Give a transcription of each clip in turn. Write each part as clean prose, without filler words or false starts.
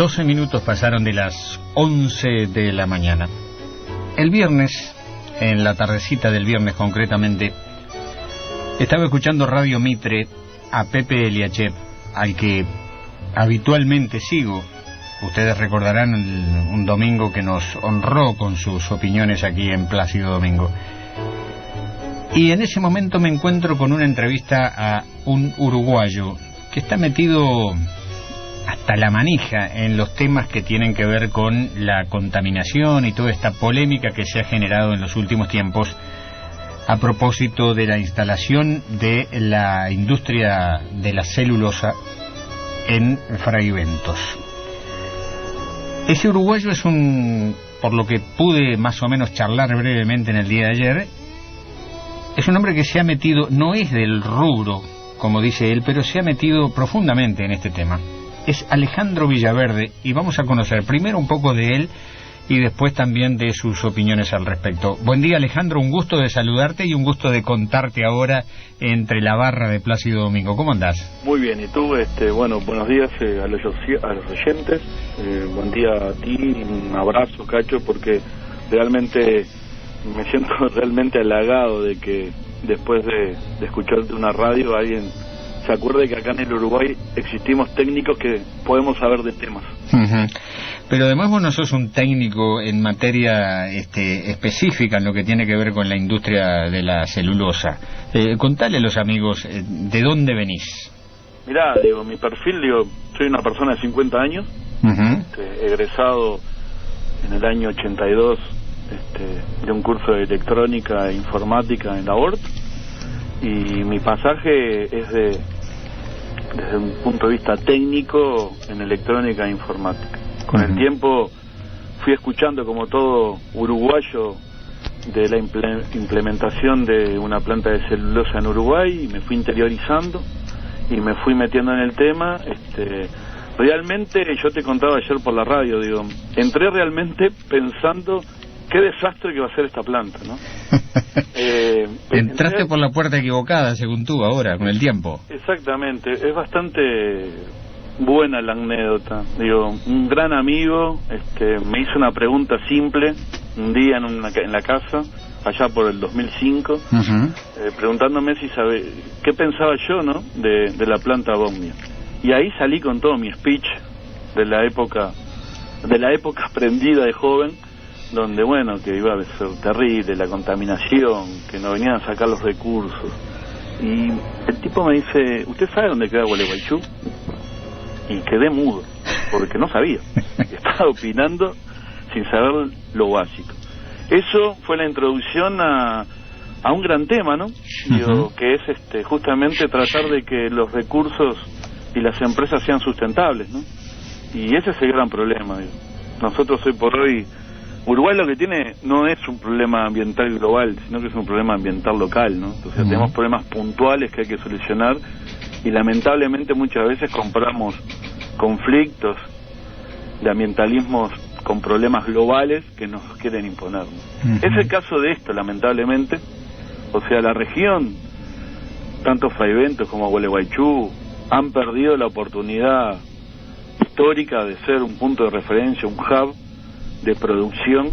12 minutos pasaron de las 11 de la mañana. El viernes, en la tardecita del viernes concretamente, estaba escuchando Radio Mitre a Pepe Eliachev, al que habitualmente sigo. Ustedes recordarán un domingo que nos honró con sus opiniones aquí en Plácido Domingo. Y en ese momento me encuentro con una entrevista a un uruguayo que está metido hasta la manija en los temas que tienen que ver con la contaminación y toda esta polémica que se ha generado en los últimos tiempos a propósito de la instalación de la industria de la celulosa en Fraiventos. Ese uruguayo es por lo que pude más o menos charlar brevemente en el día de ayer, es un hombre que se ha metido, no es del rubro, como dice él, pero se ha metido profundamente en este tema. Es Alejandro Villaverde y vamos a conocer primero un poco de él y después también de sus opiniones al respecto. Buen día, Alejandro, un gusto de saludarte y un gusto de contarte ahora entre la barra de Plácido Domingo. ¿Cómo andás? Muy bien, ¿y tú? Bueno, buenos días a los oyentes, buen día a ti, un abrazo, Cacho, porque realmente me siento realmente halagado de que después de escucharte una radio alguien se acuerde que acá en el Uruguay existimos técnicos que podemos saber de temas. Pero además vos no sos un técnico en materia específica en lo que tiene que ver con la industria de la celulosa. Contale a los amigos de dónde venís. Mirá, mi perfil, soy una persona de 50 años, egresado en el año 82 de un curso de electrónica e informática en la ORT, y mi pasaje es desde un punto de vista técnico en electrónica e informática. Con el tiempo fui escuchando, como todo uruguayo, de la implementación de una planta de celulosa en Uruguay, y me fui interiorizando y me fui metiendo en el tema. Realmente, yo te contaba ayer por la radio, entré realmente pensando qué desastre que va a ser esta planta, ¿no? Entraste por la puerta equivocada, según tú, ahora, con el tiempo. Exactamente, es bastante buena la anécdota. Un gran amigo me hizo una pregunta simple un día en la casa, allá por el 2005, preguntándome qué pensaba yo, ¿no?, de la planta Bomnia. Y ahí salí con todo mi speech de la época aprendida de joven, donde, que iba a ser terrible la contaminación, que no venían a sacar los recursos. Y el tipo me dice, ¿usted sabe dónde queda Gualeguaychú? Y quedé mudo, porque no sabía. Estaba opinando sin saber lo básico. Eso fue la introducción a un gran tema, ¿no? Que es justamente tratar de que los recursos y las empresas sean sustentables, ¿no? Y ese es el gran problema. Nosotros hoy por hoy, Uruguay lo que tiene no es un problema ambiental global, sino que es un problema ambiental local, ¿no? Entonces tenemos problemas puntuales que hay que solucionar, y lamentablemente muchas veces compramos conflictos de ambientalismos con problemas globales que nos quieren imponer, ¿no? Es el caso de esto, lamentablemente. O sea, la región, tanto Fraiventos como Gualeguaychú, han perdido la oportunidad histórica de ser un punto de referencia, un hub de producción,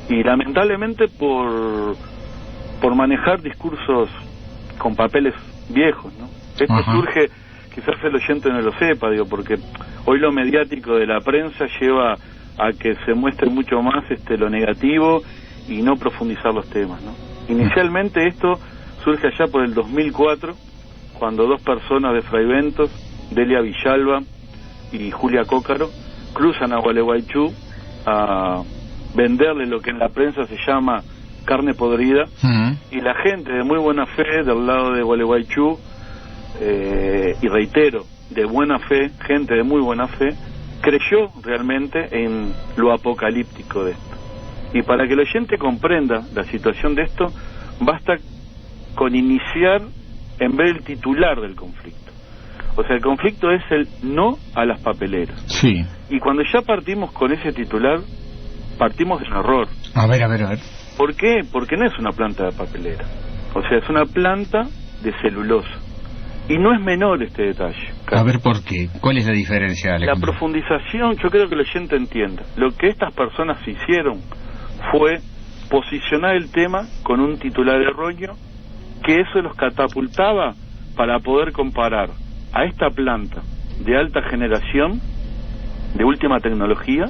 y lamentablemente por manejar discursos con papeles viejos, ¿no? Esto surge, quizás el oyente no lo sepa, porque hoy lo mediático de la prensa lleva a que se muestre mucho más lo negativo y no profundizar los temas, ¿no? Inicialmente esto surge allá por el 2004, cuando dos personas de Fraiventos, Delia Villalba y Julia Cócaro, cruzan a Gualeguaychú a venderle lo que en la prensa se llama carne podrida, y la gente de muy buena fe del lado de Gualeguaychú, y reitero, de buena fe, gente de muy buena fe, creyó realmente en lo apocalíptico de esto. Y para que el oyente comprenda la situación de esto, basta con iniciar en ver el titular del conflicto. O sea, el conflicto es el no a las papeleras. Sí. Y cuando ya partimos con ese titular, partimos de un error. A ver. ¿Por qué? Porque no es una planta de papelera. O sea, es una planta de celulosa. Y no es menor este detalle. A ver, ¿por qué? ¿Cuál es la diferencia, Alejandro? La profundización, yo creo que el oyente entienda. Lo que estas personas hicieron fue posicionar el tema con un titular erróneo, que eso los catapultaba para poder comparar a esta planta de alta generación, de última tecnología,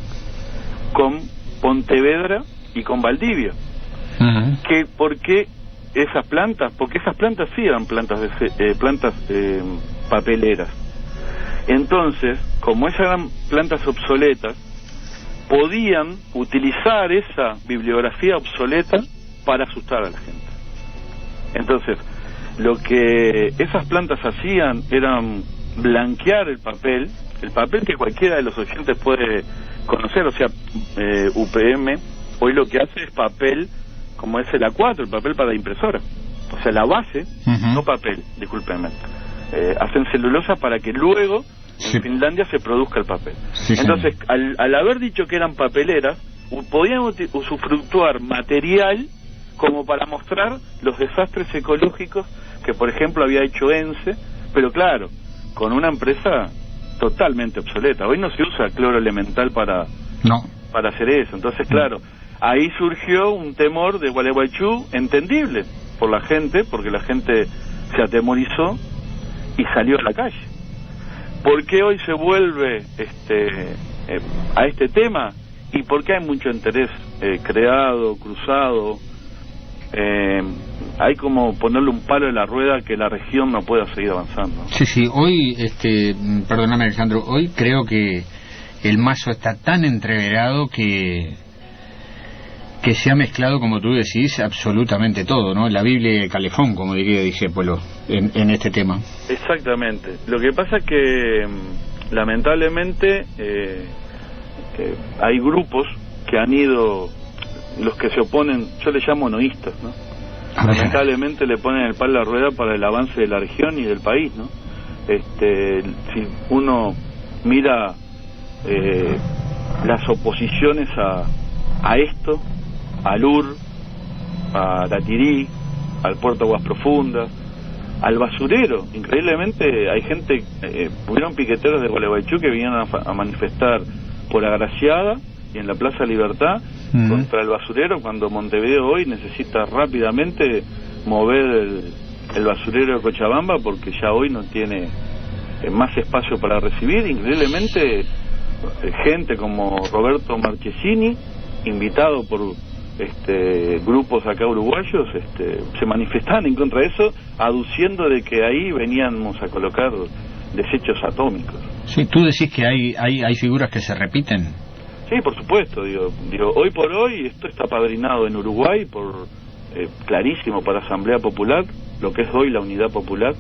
con Pontevedra y con Valdivia. ¿Por qué esas plantas? Porque esas plantas sí eran plantas papeleras. Entonces, como esas eran plantas obsoletas, podían utilizar esa bibliografía obsoleta para asustar a la gente. Entonces, lo que esas plantas hacían eran blanquear el papel que cualquiera de los oyentes puede conocer. O sea, UPM hoy lo que hace es papel como es el A4, el papel para impresora. O sea, la base, no papel, discúlpenme. Hacen celulosa para que luego en Finlandia se produzca el papel. Entonces, al haber dicho que eran papeleras, podían usufructuar material como para mostrar los desastres ecológicos que, por ejemplo, había hecho ENCE, pero claro, con una empresa totalmente obsoleta. Hoy no se usa cloro elemental para hacer eso. Entonces, claro, ahí surgió un temor de Gualeguaychú entendible por la gente, porque la gente se atemorizó y salió a la calle. ¿Por qué hoy se vuelve a este tema? Y por qué hay mucho interés creado, cruzado. Hay como ponerle un palo en la rueda que la región no pueda seguir avanzando. Sí, hoy, perdóname, Alejandro, hoy creo que el mazo está tan entreverado que se ha mezclado, como tú decís, absolutamente todo, ¿no? La Biblia y el calefón, como diría Discépolo, en este tema. Exactamente. Lo que pasa es que, lamentablemente, hay grupos que han ido, los que se oponen, yo les llamo noístas, ¿no? Lamentablemente le ponen el palo a la rueda para el avance de la región y del país, ¿no? Si uno mira las oposiciones a esto, al UR, a Latirí, al Puerto Aguas Profundas, al basurero. Increíblemente hay gente, hubieron piqueteros de Gualeguaychú que vinieron a manifestar por Agraciada y en la Plaza Libertad contra el basurero, cuando Montevideo hoy necesita rápidamente mover el basurero de Cochabamba porque ya hoy no tiene más espacio para recibir. Increíblemente gente como Roberto Marchesini, invitado por grupos acá uruguayos, se manifestaban en contra de eso, aduciendo de que ahí veníamos a colocar desechos atómicos. Sí, tú decís que hay figuras que se repiten. Sí, por supuesto, digo, hoy por hoy esto está apadrinado en Uruguay por clarísimo para Asamblea Popular, lo que es hoy la Unidad Popular,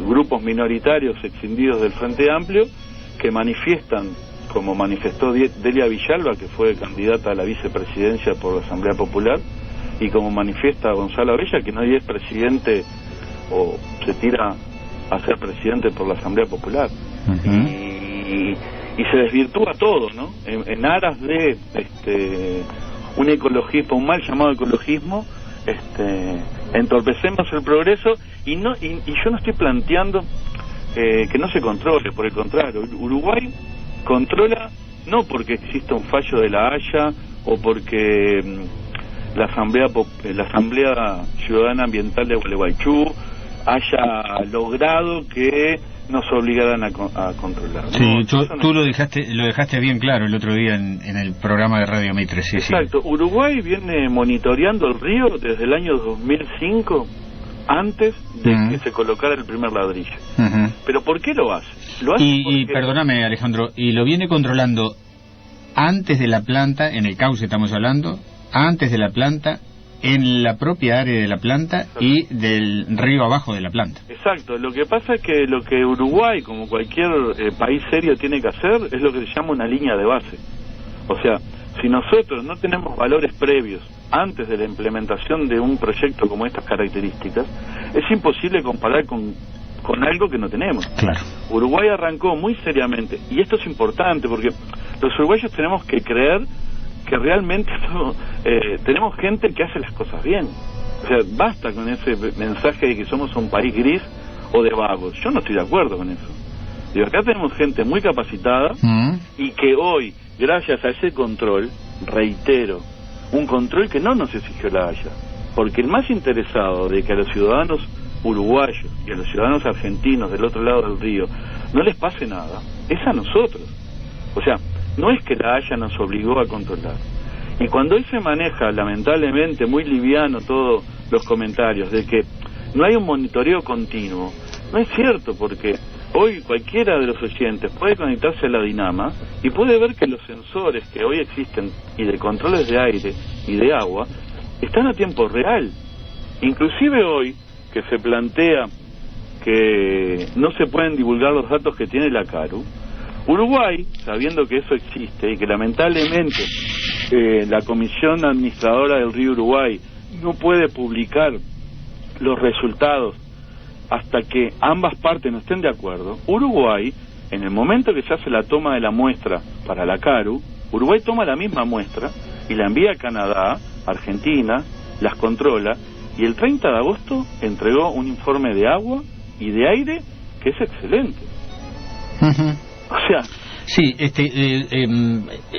grupos minoritarios escindidos del Frente Amplio que manifiestan, como manifestó Delia Villalba, que fue candidata a la vicepresidencia por la Asamblea Popular, y como manifiesta Gonzalo Abella, que nadie es presidente o se tira a ser presidente por la Asamblea Popular. Y se desvirtúa todo, ¿no? En aras de un ecologismo, un mal llamado ecologismo, entorpecemos el progreso y yo no estoy planteando que no se controle, por el contrario, Uruguay controla no porque exista un fallo de la Haya o porque la Asamblea Ciudadana Ambiental de Gualeguaychú haya logrado que nos obligaran a controlar. Sí, tú lo dejaste bien claro el otro día en el programa de Radio Mitre. Sí, exacto. Sí. Uruguay viene monitoreando el río desde el año 2005, antes de que se colocara el primer ladrillo. ¿Pero por qué lo hace? Y perdóname, Alejandro, y lo viene controlando antes de la planta, en el cauce estamos hablando, antes de la planta, en la propia área de la planta y del río abajo de la planta. Exacto. Lo que pasa es que lo que Uruguay, como cualquier país serio, tiene que hacer es lo que se llama una línea de base. O sea, si nosotros no tenemos valores previos antes de la implementación de un proyecto como estas características, es imposible comparar con algo que no tenemos. Claro. Uruguay arrancó muy seriamente, y esto es importante porque los uruguayos tenemos que creer que realmente tenemos gente que hace las cosas bien. O sea, basta con ese mensaje de que somos un país gris o de vagos. Yo no estoy de acuerdo con eso. Digo, acá tenemos gente muy capacitada y que hoy, gracias a ese control, reitero, un control que no nos exigió la Haya, porque el más interesado de que a los ciudadanos uruguayos y a los ciudadanos argentinos del otro lado del río no les pase nada, es a nosotros. O sea, no es que la Haya nos obligó a controlar. Y cuando hoy se maneja, lamentablemente, muy liviano todos los comentarios de que no hay un monitoreo continuo, no es cierto, porque hoy cualquiera de los oyentes puede conectarse a la Dinama y puede ver que los sensores que hoy existen y de controles de aire y de agua están a tiempo real. Inclusive hoy que se plantea que no se pueden divulgar los datos que tiene la CARU, Uruguay, sabiendo que eso existe y que lamentablemente la Comisión Administradora del Río Uruguay no puede publicar los resultados hasta que ambas partes no estén de acuerdo, Uruguay, en el momento que se hace la toma de la muestra para la CARU, Uruguay toma la misma muestra y la envía a Canadá, Argentina, las controla, y el 30 de agosto entregó un informe de agua y de aire que es excelente. O sea... Sí,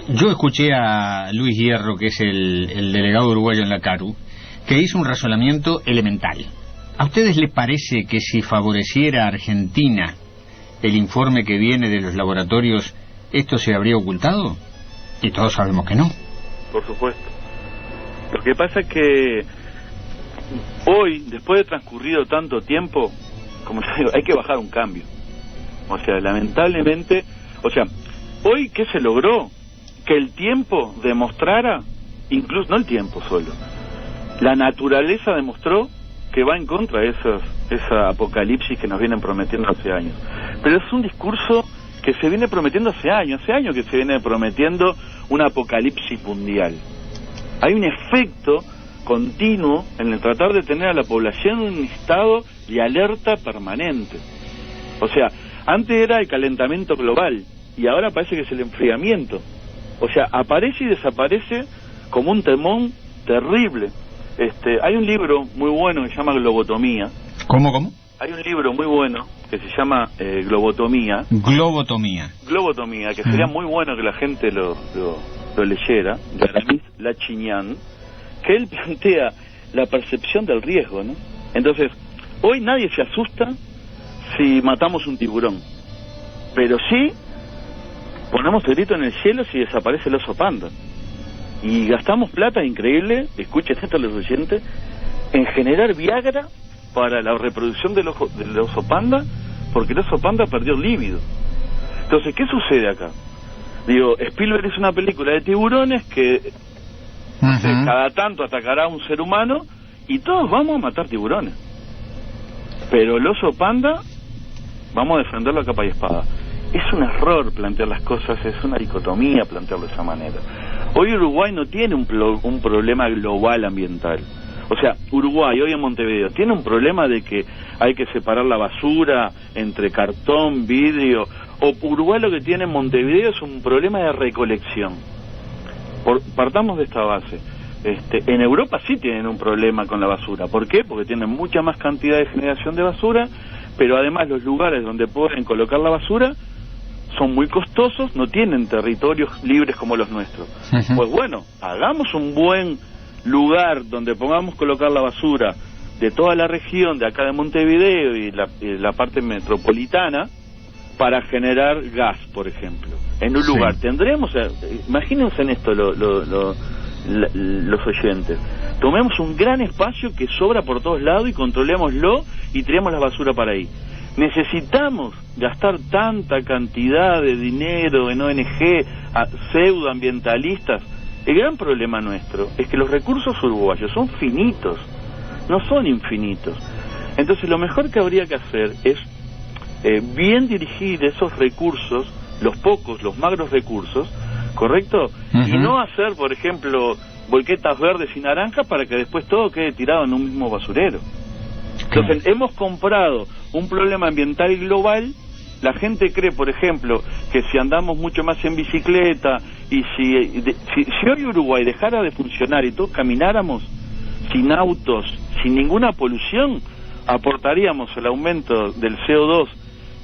yo escuché a Luis Hierro, que es el delegado uruguayo en la CARU, que hizo un razonamiento elemental. ¿A ustedes les parece que si favoreciera a Argentina el informe que viene de los laboratorios, esto se habría ocultado? Y todos sabemos que no. Por supuesto. Lo que pasa es que hoy, después de transcurrido tanto tiempo, como yo digo, hay que bajar un cambio. O sea, lamentablemente, o sea, hoy ¿qué se logró? Que el tiempo demostrara, incluso no el tiempo solo, la naturaleza demostró que va en contra de esa apocalipsis que nos vienen prometiendo hace años. Pero es un discurso que se viene prometiendo hace años que se viene prometiendo una apocalipsis mundial. Hay un efecto continuo en el tratar de tener a la población en un estado de alerta permanente. O sea, antes era el calentamiento global y ahora parece que es el enfriamiento. O sea, aparece y desaparece como un temón terrible. Hay un libro muy bueno que se llama Globotomía. ¿Cómo? Hay un libro muy bueno que se llama Globotomía. Globotomía, que sería muy bueno que la gente lo leyera, de Aramis Lachinian, que él plantea la percepción del riesgo, ¿no? Entonces, hoy nadie se asusta si matamos un tiburón, pero sí ponemos el grito en el cielo si desaparece el oso panda. Y gastamos plata increíble, escuchen esto los oyentes, en generar Viagra para la reproducción del oso panda, porque el oso panda perdió el líbido. Entonces, ¿qué sucede acá? Digo, Spielberg es una película de tiburones que cada tanto atacará a un ser humano y todos vamos a matar tiburones. Pero el oso panda, vamos a defenderlo a capa y espada. Es un error plantear las cosas, es una dicotomía plantearlo de esa manera. Hoy Uruguay no tiene un problema global ambiental. O sea, Uruguay, hoy en Montevideo, tiene un problema de que hay que separar la basura entre cartón, vidrio. O Uruguay lo que tiene en Montevideo es un problema de recolección. Partamos de esta base. En Europa sí tienen un problema con la basura. ¿Por qué? Porque tienen mucha más cantidad de generación de basura, pero además los lugares donde pueden colocar la basura son muy costosos, no tienen territorios libres como los nuestros. Pues bueno, hagamos un buen lugar donde podamos colocar la basura de toda la región de acá de Montevideo y la parte metropolitana para generar gas, por ejemplo. En un lugar tendremos, imagínense en esto los oyentes, tomemos un gran espacio que sobra por todos lados y controlémoslo y tiremos la basura para ahí. Necesitamos gastar tanta cantidad de dinero en ONG pseudoambientalistas. El gran problema nuestro es que los recursos uruguayos son finitos, no son infinitos. Entonces lo mejor que habría que hacer es bien dirigir esos recursos, los magros recursos, ¿correcto? Y no hacer, por ejemplo, volquetas verdes y naranjas para que después todo quede tirado en un mismo basurero. Entonces hemos comprado un problema ambiental global. La gente cree, por ejemplo, que si andamos mucho más en bicicleta y si hoy Uruguay dejara de funcionar y todos camináramos, sin autos, sin ninguna polución, aportaríamos el aumento del CO2,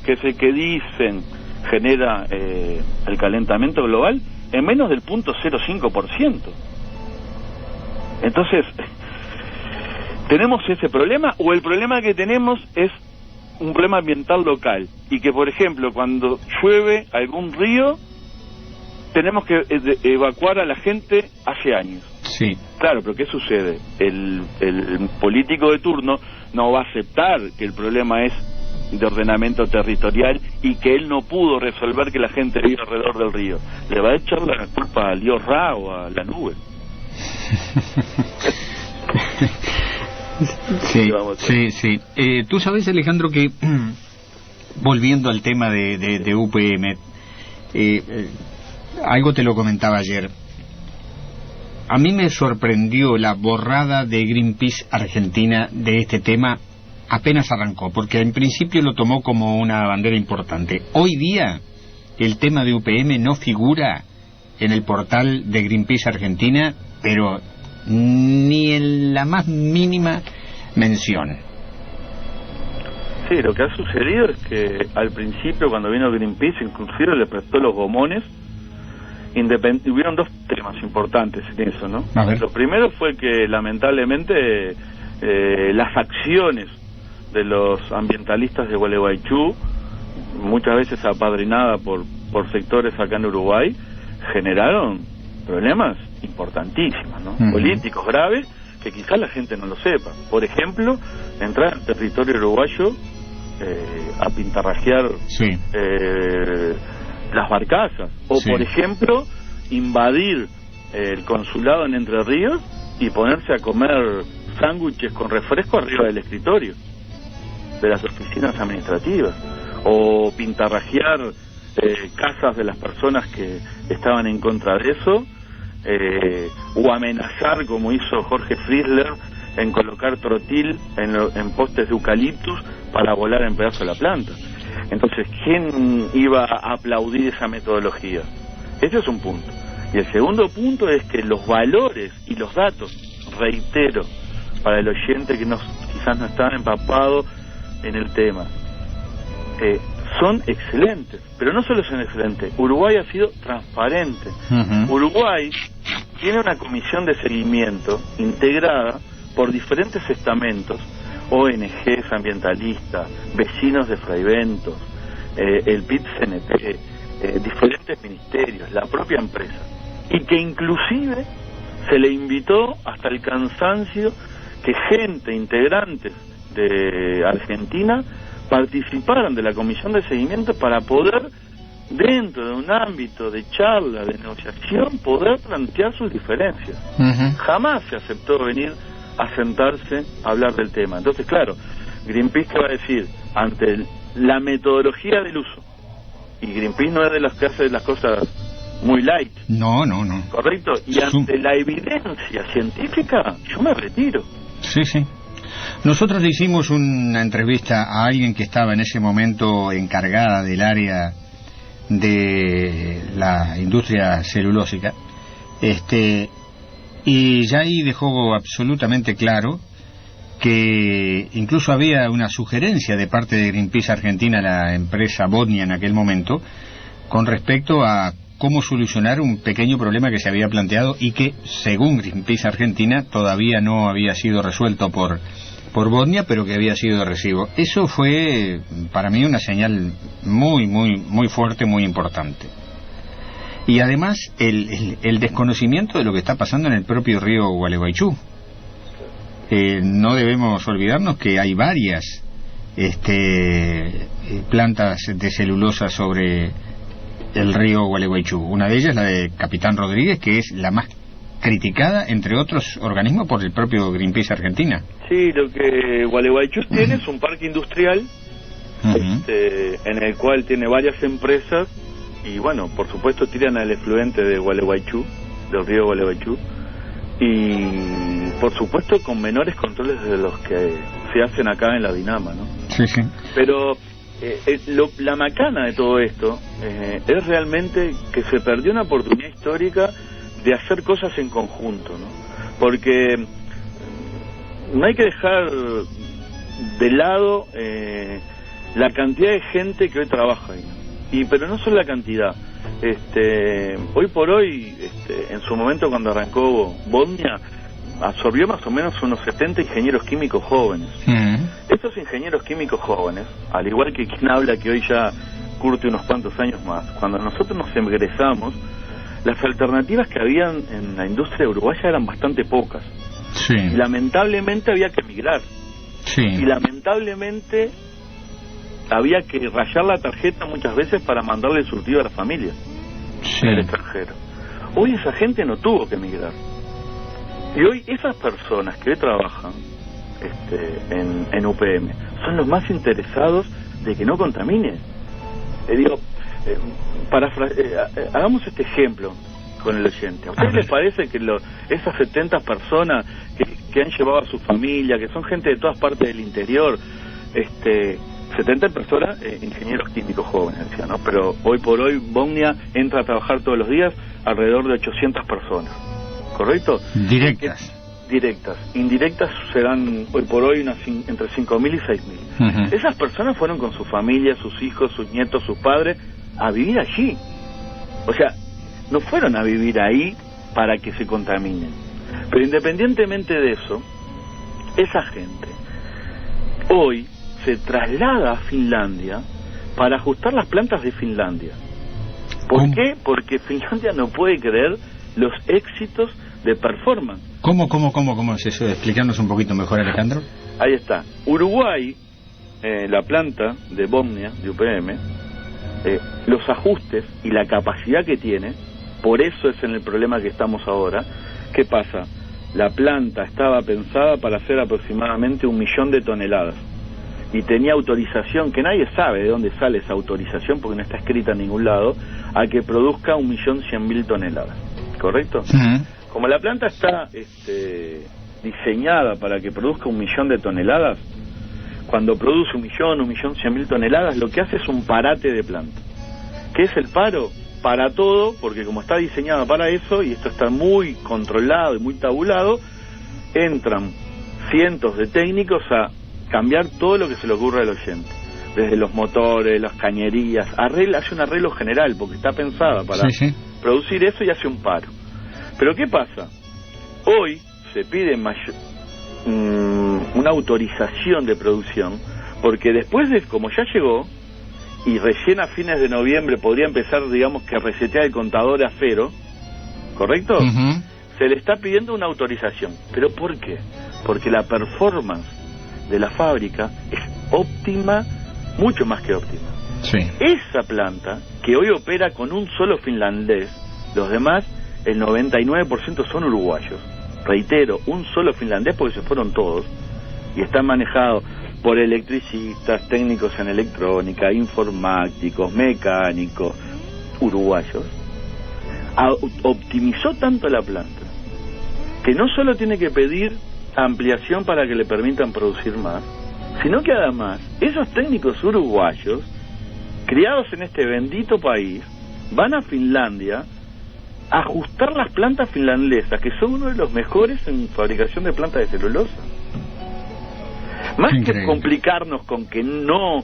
que es el que dicen genera el calentamiento global, en menos del 0.05%. Entonces, ¿tenemos ese problema? ¿O el problema que tenemos es un problema ambiental local? Y que, por ejemplo, cuando llueve algún río, tenemos que evacuar a la gente hace años. Sí. Claro, pero ¿qué sucede? El político de turno no va a aceptar que el problema es de ordenamiento territorial y que él no pudo resolver que la gente vive alrededor del río. Le va a echar la culpa al dios Ra o a la nube. Sí. Tú sabes, Alejandro, que volviendo al tema de UPM, algo te lo comentaba ayer. A mí me sorprendió la borrada de Greenpeace Argentina de este tema apenas arrancó, porque en principio lo tomó como una bandera importante. Hoy día el tema de UPM no figura en el portal de Greenpeace Argentina, pero ni en la más mínima mención. Sí, lo que ha sucedido es que al principio, cuando vino Greenpeace, inclusive le prestó los gomones. Hubieron dos temas importantes en eso, ¿no? Lo primero fue que lamentablemente las acciones de los ambientalistas de Gualeguaychú, muchas veces apadrinadas por sectores acá en Uruguay, generaron problemas importantísimos, ¿no? Políticos graves, que quizás la gente no lo sepa. Por ejemplo, entrar al territorio uruguayo a pintarrajear las barcazas, o por ejemplo invadir el consulado en Entre Ríos y ponerse a comer sándwiches con refresco arriba del escritorio de las oficinas administrativas, o pintarrajear casas de las personas que estaban en contra de eso, o amenazar, como hizo Jorge Friedler, en colocar trotil en postes de eucaliptus para volar en pedazo la planta. Entonces, ¿quién iba a aplaudir esa metodología? Ese es un punto. Y el segundo punto es que los valores y los datos, reitero, para el oyente que quizás no está empapado en el tema, son excelentes. Pero no solo son excelentes, Uruguay ha sido transparente. Uruguay tiene una comisión de seguimiento integrada por diferentes estamentos, ONGs ambientalistas, vecinos de Fraiventos, el PIT-CNT, diferentes ministerios, la propia empresa, y que inclusive se le invitó hasta el cansancio que gente, integrantes de Argentina, participaran de la comisión de seguimiento para poder, dentro de un ámbito de charla, de negociación, poder plantear sus diferencias. Jamás se aceptó venir a sentarse a hablar del tema. Entonces, claro, Greenpeace te va a decir, ante la metodología del uso, y Greenpeace no es de las que hace las cosas muy light. No. ¿Correcto? Y ante la evidencia científica, yo me retiro. Sí. Nosotros le hicimos una entrevista a alguien que estaba en ese momento encargada del área de la industria celulósica, y ya ahí dejó absolutamente claro que incluso había una sugerencia de parte de Greenpeace Argentina, la empresa Bodnia en aquel momento, con respecto a cómo solucionar un pequeño problema que se había planteado y que, según Greenpeace Argentina, todavía no había sido resuelto por Bodnia, pero que había sido de recibo. Eso fue para mí una señal muy fuerte, muy importante. Y además el desconocimiento de lo que está pasando en el propio río Gualeguaychú. No debemos olvidarnos que hay varias plantas de celulosa sobre el río Gualeguaychú. Una de ellas, la de Capitán Rodríguez, que es la más criticada, entre otros organismos, por el propio Greenpeace Argentina. Sí, lo que Gualeguaychú tiene es un parque industrial en el cual tiene varias empresas y, bueno, por supuesto tiran al efluente de Gualeguaychú, del río Gualeguaychú, y por supuesto con menores controles de los que se hacen acá en la Dinama, ¿no? Sí. Pero la macana de todo esto es realmente que se perdió una oportunidad histórica de hacer cosas en conjunto, ¿no? Porque no hay que dejar de lado la cantidad de gente que hoy trabaja ahí, pero no solo la cantidad. Hoy por hoy, en su momento cuando arrancó Bodnia, absorbió más o menos unos 70 ingenieros químicos jóvenes. Estos ingenieros químicos jóvenes, al igual que quien habla que hoy ya curte unos cuantos años más, cuando nosotros nos egresamos, las alternativas que habían en la industria uruguaya eran bastante pocas. Sí. Y lamentablemente había que emigrar. Sí. Y lamentablemente había que rayar la tarjeta muchas veces para mandarle el surtido a la familia en el extranjero. Hoy esa gente no tuvo que emigrar. Y hoy esas personas que hoy trabajan en UPM son los más interesados de que no contamine. Hagamos este ejemplo con el oyente. ¿A ustedes les parece que esas 70 personas que han llevado a su familia, que son gente de todas partes del interior, 70 personas, ingenieros químicos jóvenes, decía, ¿no? Pero hoy por hoy Bodnia entra a trabajar todos los días alrededor de 800 personas, ¿correcto? Directas. Directas. Indirectas serán hoy por hoy entre 5.000 y 6.000. Esas personas fueron con su familia, sus hijos, sus nietos, sus padres, a vivir allí. O sea, no fueron a vivir ahí para que se contaminen. Pero independientemente de eso, esa gente hoy se traslada a Finlandia para ajustar las plantas de Finlandia. ¿Por qué? Porque Finlandia no puede creer los éxitos de performance. ¿Cómo es eso? Explicarnos un poquito mejor, Alejandro. Ahí está. Uruguay, la planta de Bodnia, de UPM, los ajustes y la capacidad que tiene, por eso es en el problema que estamos ahora. ¿Qué pasa? La planta estaba pensada para hacer aproximadamente 1 millón de toneladas y tenía autorización, que nadie sabe de dónde sale esa autorización porque no está escrita en ningún lado, a que produzca 1.100.000 toneladas, ¿correcto? Como la planta está diseñada para que produzca 1 millón de toneladas, cuando produce 1.100.000 toneladas, lo que hace es un parate de planta. ¿Qué es el paro? Para todo, porque como está diseñado para eso, y esto está muy controlado y muy tabulado, entran cientos de técnicos a cambiar todo lo que se le ocurra al oyente, desde los motores, las cañerías, hace un arreglo general, porque está pensada para producir eso y hace un paro. Pero ¿qué pasa? Hoy se pide una autorización de producción, porque después de, como ya llegó, y recién a fines de noviembre podría empezar, digamos, que a resetear el contador a cero, ¿correcto? Se le está pidiendo una autorización. ¿Pero por qué? Porque la performance de la fábrica es óptima, mucho más que óptima. Esa planta, que hoy opera con un solo finlandés, los demás, el 99% son uruguayos. Reitero, un solo finlandés porque se fueron todos, y están manejados por electricistas, técnicos en electrónica, informáticos, mecánicos, uruguayos. Optimizó tanto la planta que no solo tiene que pedir ampliación para que le permitan producir más, sino que además esos técnicos uruguayos, criados en este bendito país, van a Finlandia a ajustar las plantas finlandesas, que son uno de los mejores en fabricación de plantas de celulosa. Más que complicarnos con que no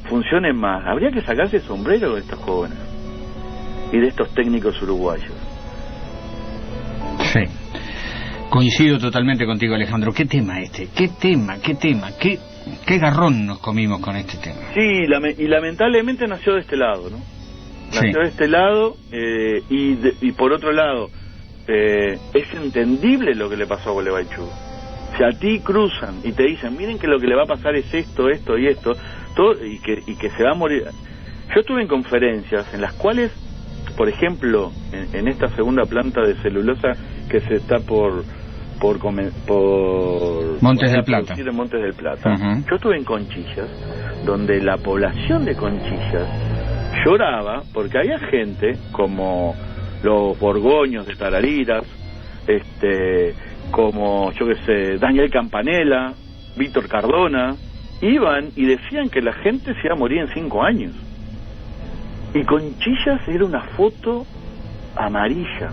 funcionen más, habría que sacarse el sombrero de estos jóvenes y de estos técnicos uruguayos. Sí, coincido totalmente contigo, Alejandro. ¿Qué tema este? ¿Qué tema? ¿Qué garrón nos comimos con este tema? Sí, y lamentablemente nació de este lado, ¿no? Nació de este lado, y por otro lado, es entendible lo que le pasó a Gualeguaychú. Si a ti cruzan y te dicen, miren que lo que le va a pasar es esto, esto y esto, todo, y que se va a morir. Yo estuve en conferencias en las cuales, por ejemplo, en esta segunda planta de celulosa que se está por Montes del Plata. En Montes del Plata. Yo estuve en Conchillas, donde la población de Conchillas lloraba porque había gente como los borgoños de Tarariras, como, yo qué sé, Daniel Campanella, Víctor Cardona, iban y decían que la gente se iba a morir en 5 años. Y Conchillas era una foto amarilla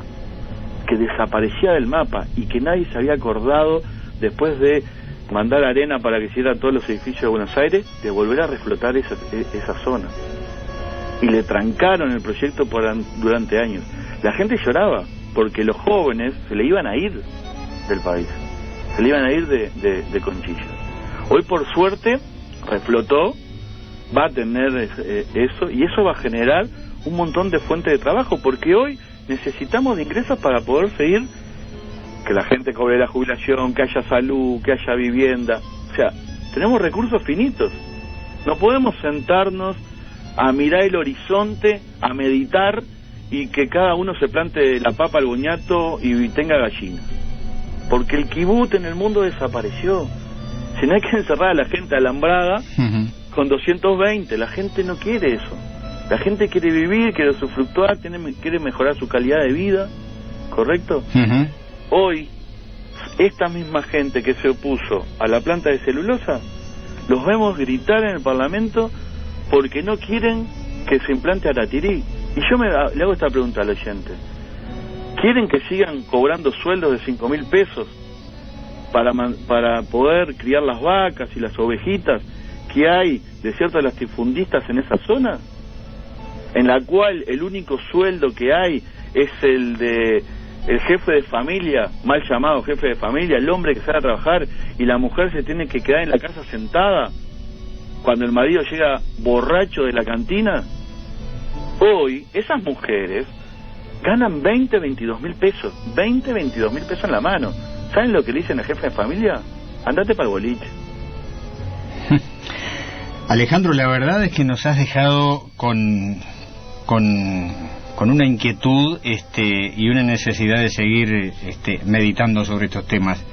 que desaparecía del mapa y que nadie se había acordado después de mandar arena para que hiciera todos los edificios de Buenos Aires, de volver a reflotar esa zona. Y le trancaron el proyecto durante años. La gente lloraba, porque los jóvenes se le iban a ir del país, se le iban a ir de Conchillas. Hoy, por suerte, reflotó, va a tener eso, y eso va a generar un montón de fuentes de trabajo, porque hoy necesitamos de ingresos para poder seguir, que la gente cobre la jubilación, que haya salud, que haya vivienda. O sea, tenemos recursos finitos. No podemos sentarnos a mirar el horizonte, a meditar, y que cada uno se plante la papa al boñato y tenga gallinas. Porque el kibut en el mundo desapareció. Si no, hay que encerrar a la gente alambrada con 220. La gente no quiere eso. La gente quiere vivir, quiere usufructuar, quiere mejorar su calidad de vida. ¿Correcto? Hoy, esta misma gente que se opuso a la planta de celulosa, los vemos gritar en el Parlamento porque no quieren que se implante Aratirí. Y yo le hago esta pregunta al oyente. ¿Quieren que sigan cobrando sueldos de 5.000 pesos para poder criar las vacas y las ovejitas que hay de ciertos latifundistas en esa zona? En la cual el único sueldo que hay es el de el jefe de familia, mal llamado jefe de familia, el hombre que sale a trabajar, y la mujer se tiene que quedar en la casa sentada cuando el marido llega borracho de la cantina. Hoy esas mujeres ganan 22.000 pesos, 22.000 pesos en la mano. ¿Saben lo que le dicen al jefe de familia? Andate para el boliche. Alejandro, la verdad es que nos has dejado con una inquietud y una necesidad de seguir meditando sobre estos temas.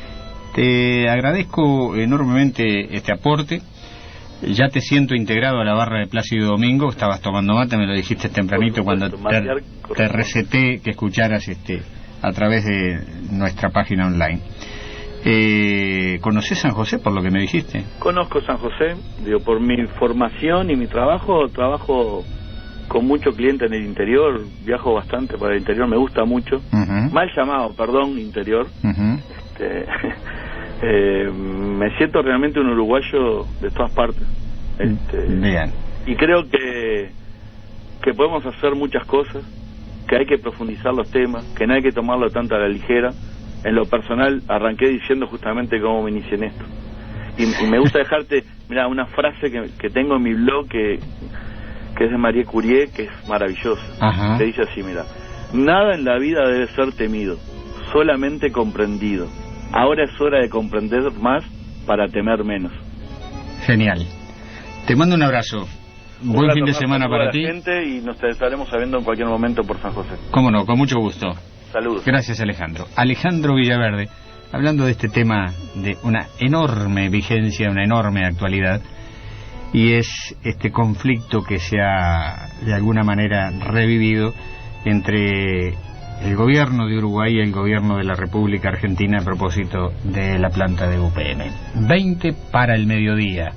Te agradezco enormemente este aporte. Ya te siento integrado a la barra de Plácido Domingo. Estabas tomando mate, me lo dijiste tempranito cuando te receté que escucharas a través de nuestra página online. ¿Conoces San José por lo que me dijiste? Conozco San José, por mi formación y mi trabajo con mucho cliente en el interior, viajo bastante para el interior, me gusta mucho. Mal llamado, perdón, interior. Me siento realmente un uruguayo de todas partes. Bien. Y creo que podemos hacer muchas cosas, que hay que profundizar los temas, que no hay que tomarlo tanto a la ligera. En lo personal arranqué diciendo justamente cómo me inicié en esto. Y me gusta dejarte, mira, una frase que tengo en mi blog que es de Marie Curie, que es maravillosa. Que dice así, mira: nada en la vida debe ser temido, solamente comprendido. Ahora es hora de comprender más para temer menos. Genial. Te mando un abrazo. Buen fin de semana para ti. Y nos estaremos sabiendo en cualquier momento por San José. Cómo no, con mucho gusto. Saludos. Gracias, Alejandro. Alejandro Villaverde, hablando de este tema de una enorme vigencia, una enorme actualidad, y es este conflicto que se ha de alguna manera revivido entre el gobierno de Uruguay y el gobierno de la República Argentina a propósito de la planta de UPM. 20 para el mediodía.